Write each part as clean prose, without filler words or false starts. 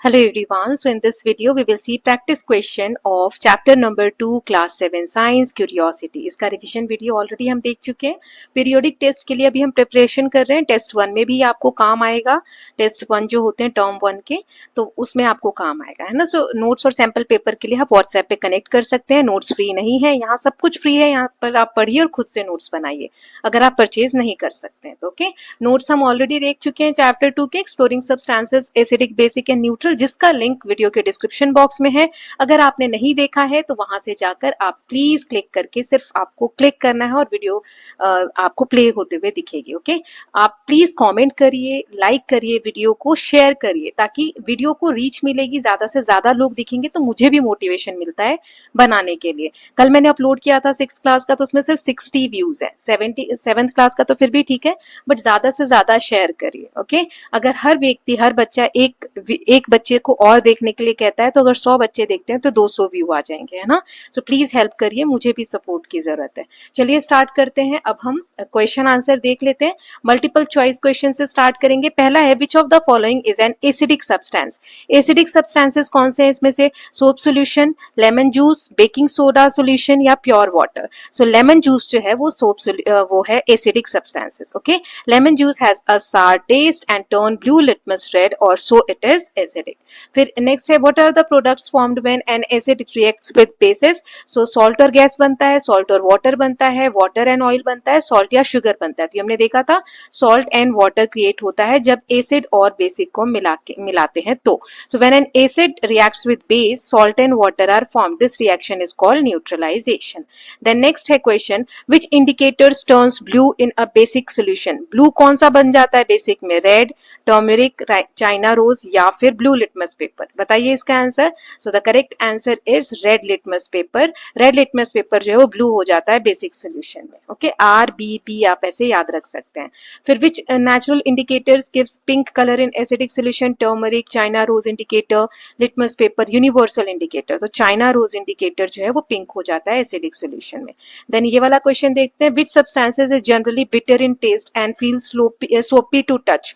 Hello everyone. So in this video we will see practice question of chapter number 2 class 7 science curiosity. इसका revision video already हम देख चुके हैं. Periodic test के लिए अभी हम प्रिपरेशन कर रहे हैं. टेस्ट 1 में भी आपको काम आएगा. टेस्ट 1 जो होते हैं टर्म 1 के, तो उसमें आपको काम आएगा, है ना. सो नोट्स और सैंपल पेपर के लिए आप व्हाट्सएप पे कनेक्ट कर सकते हैं. नोट्स फ्री नहीं है, यहाँ सब कुछ फ्री है. यहाँ पर आप पढ़िए और खुद से नोट्स बनाइए अगर आप परचेज नहीं कर सकते हैं तो. ओके, नोट्स हम ऑलरेडी देख चुके हैं चैप्टर 2 के exploring substances acidic basic and neutral, जिसका लिंक वीडियो के डिस्क्रिप्शन बॉक्स में है. अगर आपने नहीं देखा है तो वहां से जाकर आप प्लीज क्लिक करके, सिर्फ आपको क्लिक करना है और वीडियो आपको प्ले होते हुए दिखेगी. ओके, आप प्लीज कमेंट करिए, लाइक करिए, वीडियो को शेयर करिए, ताकि वीडियो को रीच मिलेगी, ज्यादा से ज्यादा लोग दिखेंगे तो मुझे भी मोटिवेशन मिलता है बनाने के लिए. कल मैंने अपलोड किया था 6th क्लास का, तो उसमें सिर्फ 60 व्यूज है. 7th क्लास का तो फिर भी ठीक है, बट ज्यादा से ज्यादा शेयर करिए. ओके, अगर हर व्यक्ति, हर बच्चा एक बच्चे को और देखने के लिए कहता है, तो अगर 100 बच्चे देखते हैं तो 200 व्यू आ जाएंगे, है ना. सो प्लीज हेल्प करिए, मुझे भी सपोर्ट की जरूरत है. चलिए स्टार्ट करते हैं. अब हम क्वेश्चन आंसर देख लेते हैं. मल्टीपल चॉइस क्वेश्चन से स्टार्ट करेंगे. पहला है, which of the following is an acidic substance. Acidic substances कौन से हैं इसमें से? Soap solution, lemon juice, baking soda solution या प्योर वाटर. सो लेमन जूस जो है वो वो है acidic substances. Okay, lemon juice has a sour taste and turn blue litmus red, or so it is acidic. फिर next है, what are the products formed when an acid reacts with bases. so salt और gas बनता है, salt और water बनता है, water and oil बनता है, salt या sugar बनता है. तो हमने देखा था salt and water create होता है जब acid और basic को मिलाते हैं तो. so when an acid reacts with base, salt and water are formed. this reaction is called neutralization. then next है question, which indicators turns blue in a basic solution. Blue कौन सा बन जाता है बेसिक में? रेड, टर्मरिक, चाइना रोज या फिर blue litmus paper. बताइए इसका answer. So the correct answer is red litmus paper. Red litmus paper जो है वो ब्लू हो जाता है बेसिक सोल्यूशन में. ओके, RBP आप ऐसे याद रख सकते हैं. फिर which natural indicators gives pink colour in acidic solution. Turmeric, China rose indicator, litmus paper. Universal indicator, तो चाइना रोज इंडिकेटर जो है वो पिंक हो जाता है एसिडिक सोल्यूशन में. देन ये वाला क्वेश्चन देखते हैं, which substances is generally bitter in taste and feel soapy to touch.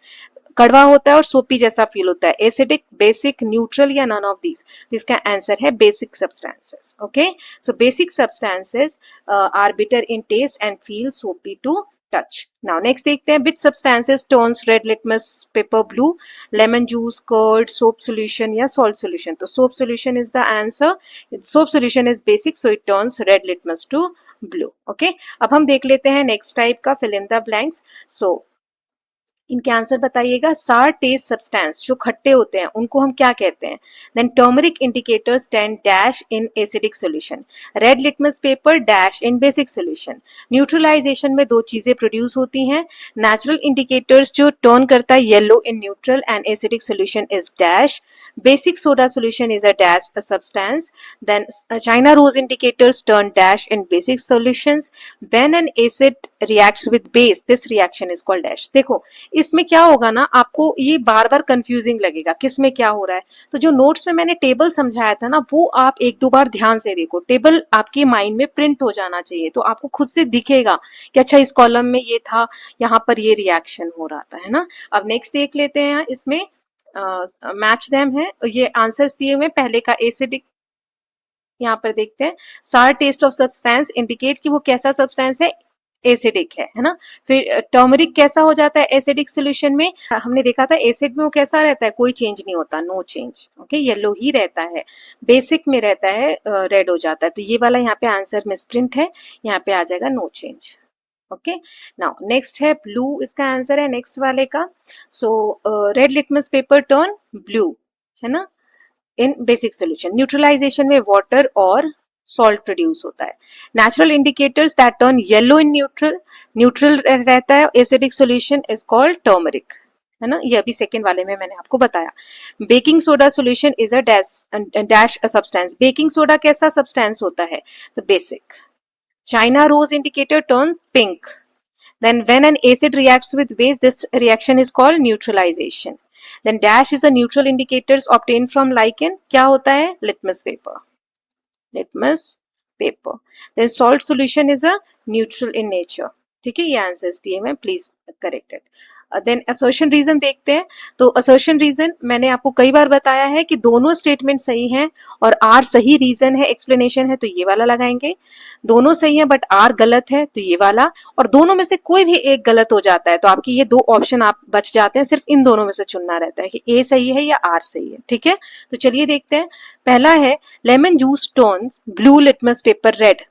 कड़वा होता है और सोपी जैसा फील होता है. एसिडिक, बेसिक, न्यूट्रल या नन ऑफ दीज. तो इसका आंसर है basic substances. Okay, so basic substances are bitter in taste and feel soapy to touch. Now next देखते हैं, which substances turns red litmus paper blue. lemon juice, curd, soap solution या salt solution. तो soap solution is the answer. soap solution is basic, so it turns red litmus to blue. Okay, अब हम देख लेते हैं next type का, fill in the blanks. So इनके answer बताइएगा. सार टेस्ट सब्सटेंस जो खट्टे होते हैं उनको हम क्या कहते हैं? Then turmeric indicators tend dash in acidic solution. Red litmus paper dash in basic solution. Neutralisation में दो चीजें प्रोड्यूस होती हैं. नेचुरल इंडिकेटर्स जो टर्न करता है yellow in neutral and acidic solution is dash. Basic soda solution is a dash a substance. Then China rose indicators turn dash in basic solutions. When an acid reacts with base, this reaction is called dash. देखो इसमें क्या होगा ना, आपको ये बार बार confusing लगेगा किस में क्या हो रहा है. तो जो नोट्स में मैंने टेबल समझाया था ना, वो आप एक दो बार ध्यान से देखो. टेबल आपके माइंड में प्रिंट हो जाना चाहिए, तो आपको खुद से दिखेगा कि अच्छा इस कॉलम में ये था, यहाँ पर ये रिएक्शन हो रहा था, है ना. अब नेक्स्ट देख लेते हैं. इसमें मैच देम है, ये आंसर्स दिए हुए. पहले का एसिडिक, यहाँ पर देखते हैं. सार टेस्ट ऑफ सब्सटेंस इंडिकेट कि वो कैसा सब्सटेंस है, एसिडिक है ना. फिर टर्मरिक कैसा हो जाता है एसिडिक सॉल्यूशन में? हमने देखा था एसिड में वो कैसा रहता है, कोई चेंज नहीं होता, नो चेंज. ओके, येलो ही रहता है. बेसिक में रहता है रेड हो जाता है. तो ये वाला यहाँ पे आंसर मिसप्रिंट है, यहाँ पे आ जाएगा no change. Okay, now next है ब्लू, इसका आंसर है नेक्स्ट वाले का. So red litmus paper turn blue, है ना, इन बेसिक सोल्यूशन. न्यूट्रलाइजेशन में वाटर और सॉल्ट प्रोड्यूस होता है. Natural indicators that turn yellow in neutral रहता है acidic solution is called turmeric, है ना. ये अभी सेकेंड वाले में मैंने आपको बताया. Baking soda solution is a dash a substance. Baking soda कैसा सब्सटेंस होता है? तो basic. China rose indicator turn pink. Then when an acid reacts with base, this reaction is called neutralization. Then dash is a neutral indicators obtained from lichen. क्या होता है? Litmus paper. Litmus paper. Then salt solution is a neutral in nature. ठीक है, ये answers दिए मैं, please correct it. Then assertion reason देखते हैं। तो असर्शन रीजन मैंने आपको कई बार बताया है कि दोनों स्टेटमेंट सही हैं और आर सही रीजन है, एक्सप्लेनेशन है, तो ये वाला लगाएंगे। दोनों सही है बट आर गलत है तो ये वाला, और दोनों में से कोई भी एक गलत हो जाता है तो आपकी ये दो ऑप्शन आप बच जाते हैं, सिर्फ इन दोनों में से चुनना रहता है कि ए सही है या आर सही है। ठीक है, तो चलिए देखते हैं। पहला है lemon juice turns blue litmus paper red.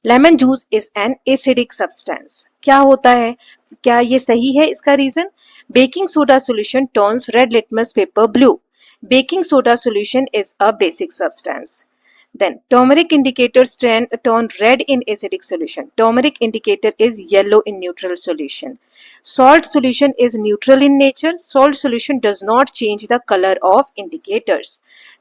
Lemon juice is an acidic substance. क्या होता है, क्या ये सही है? इसका reason, baking soda solution turns red litmus paper blue. Baking soda solution is a basic substance. Then turmeric indicators turn red in acidic solution. Turmeric indicator is yellow in neutral solution. Salt solution is neutral in nature. Salt solution does not change the color of indicators.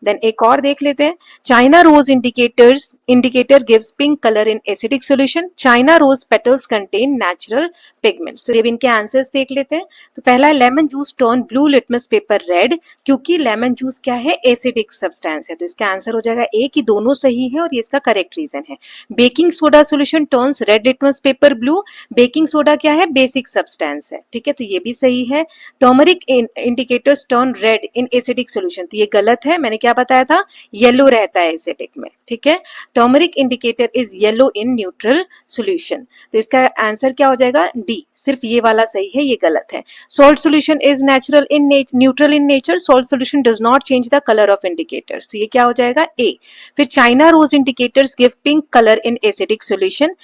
Then एक और देख लेते हैं। China rose indicator gives pink color in acidic solution. China rose petals contain natural pigments. तो ये भी इनके answers देख लेते हैं। तो पहला है lemon juice turn blue litmus paper red, क्योंकि लेमन जूस क्या है, एसिडिक सब्सटेंस है, तो इसका आंसर हो जाएगा ए कि दोनों सही है और ये इसका करेक्ट रीजन है। Baking soda solution turns red litmus paper blue, baking soda क्या है, बेसिक सब्सटेंस है। ठीक है, तो ये भी सही है। Turmeric indicators turn red in acidic solution, तो ये गलत है, मैंने क्या बताया था, येलो रहता है एसिडिक में। ठीक है, turmeric indicator is yellow in neutral solution, तो इसका आंसर क्या हो जाएगा, डी, सिर्फ ये वाला सही है, ये गलत है। Salt solution is natural in neutral in nature, salt solution does not change the colour of indicators, तो ये क्या हो जाएगा, ए। फिर China rose indicators give pink colour in acidic solution,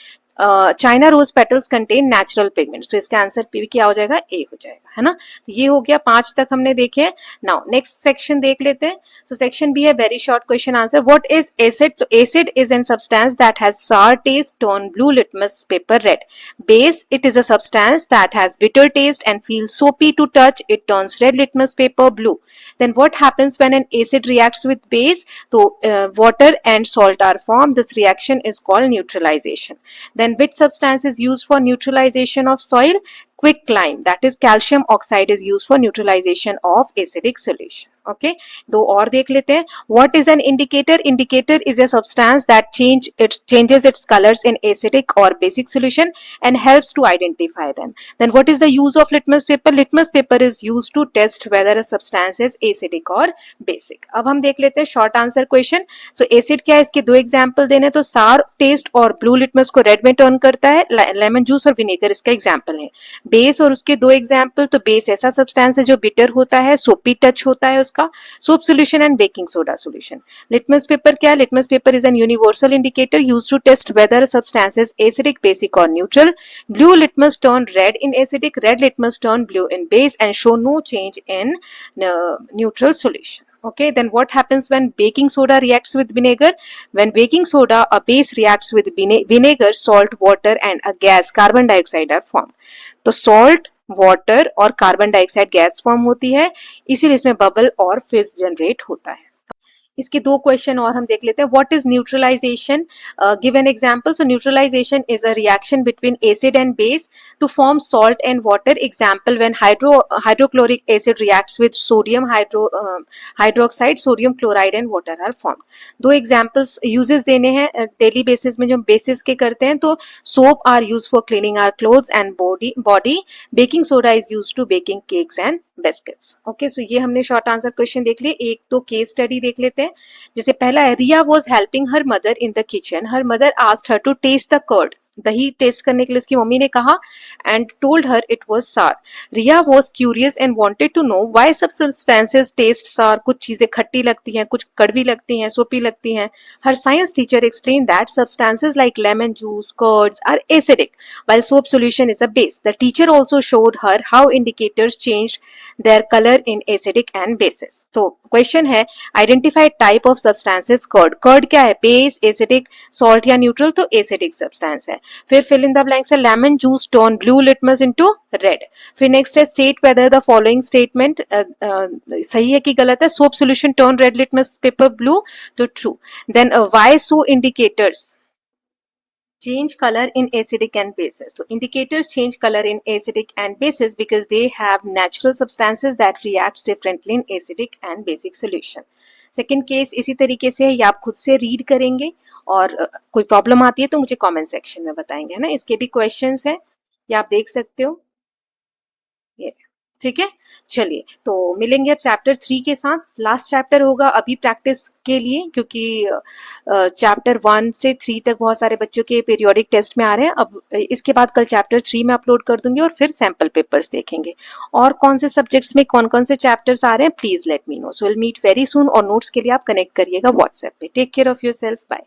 China rose petals contain natural pigments, तो इसका answer P क्या हो जाएगा, ए हो जाएगा, है ना। तो ये हो गया, 5 तक हमने देखे। नाउ नेक्स्ट सेक्शन देख लेते हैं। तो सेक्शन बी है very short question answer. What is acid? So acid is an substance that has sour taste, turn blue litmus paper red. Base, it is a substance that has bitter taste and feels soapy to touch, it turns red litmus paper blue. Then what happens when an acid reacts with base? So water and salt are formed, this reaction is called neutralization. Then which substance is used for neutralization of soil? Quicklime, that is calcium oxide is used for neutralization of acidic solution. Okay, दो और देख लेते हैं। What is an indicator? Indicator is a substance that changes its colors in acidic or basic solution and helps to identify them. Then what is the use of litmus paper? Litmus paper is used to test whether a substance is acidic or basic. अब हम देख लेते हैं short answer question. सो acid क्या है, इसके दो example देने, तो सार टेस्ट और ब्लू लिटमस को रेड में टर्न करता है, लेमन जूस और विनेगर इसका एग्जाम्पल है। बेस और उसके दो एग्जाम्पल, तो बेस ऐसा सब्सटेंस है जो बिटर होता है, सोपी टच होता है उसका, soap solution and baking soda solution. Litmus paper क्या है, litmus paper is an universal indicator used to test whether substance is acidic, basic और neutral. Blue litmus turn red in acidic, red litmus turn blue in base and show no change in neutral solution. Okay, then what happens when baking soda reacts with vinegar? When baking soda, a base reacts with vinegar, salt, water and a gas, carbon dioxide are formed. तो salt, water और carbon dioxide gas form होती है, इसीलिए इसमें bubble और फिज generate होता है। इसके दो क्वेश्चन और हम देख लेते हैं। What is neutralisation? Give an example. So neutralisation is a reaction between acid and base to form salt and water. Example when hydrochloric acid reacts with sodium hydroxide, sodium chloride and water are formed. दो examples uses देने हैं daily basis में जो हम basis के करते हैं। तो soap are use for cleaning our clothes and body, baking soda is use to baking cakes and biscuits. Okay, so ये हमने शॉर्ट आंसर क्वेश्चन देख लिए। एक तो केस स्टडी देख लेते हैं। जैसे पहला है, Riya was helping her mother in the kitchen, her mother asked her to taste the curd, दही टेस्ट करने के लिए उसकी मम्मी ने कहा, and told her it was sour. Riya was curious and wanted to know why सब सब्सटेंसेस टेस्ट सार, कुछ चीजें खट्टी लगती हैं, कुछ कड़वी लगती हैं, सोपी लगती हैं। Her science teacher explain that substances like lemon juice, curds are acidic while soap solution is a base. The teacher also showed her how indicators changed their color in acidic and bases. तो question है, identify type of substances curd. Curd क्या है, base, acidic, salt या neutral, तो acidic substance है। फिर fill in the blanks है, lemon juice turn blue litmus into red. फिर नेक्स्ट है, state whether the following statement सही है कि गलत है। Soap solution turn red litmus paper blue, तो true. Then why so indicators change color in acidic and bases. So indicators change color in acidic and bases because they have natural substances that reacts differently in acidic and basic solution. Second case इसी तरीके से है, ये आप खुद से read करेंगे और कोई प्रॉब्लम आती है तो मुझे कमेंट सेक्शन में बताएंगे, है ना। इसके भी क्वेश्चंस हैं, ये आप देख सकते हो। ये ठीक है, चलिए तो मिलेंगे अब चैप्टर 3 के साथ। लास्ट चैप्टर होगा अभी प्रैक्टिस के लिए, क्योंकि चैप्टर 1 से 3 तक बहुत सारे बच्चों के पीरियोडिक टेस्ट में आ रहे हैं। अब इसके बाद कल चैप्टर 3 में अपलोड कर दूंगी और फिर सैम्पल पेपर्स देखेंगे। और कौन से सब्जेक्ट्स में कौन कौन से चैप्टर्स आ रहे हैं please let me know. So will meet very soon, और नोट्स के लिए आप कनेक्ट करिएगा व्हाट्सएप पे। Take care of your self, bye.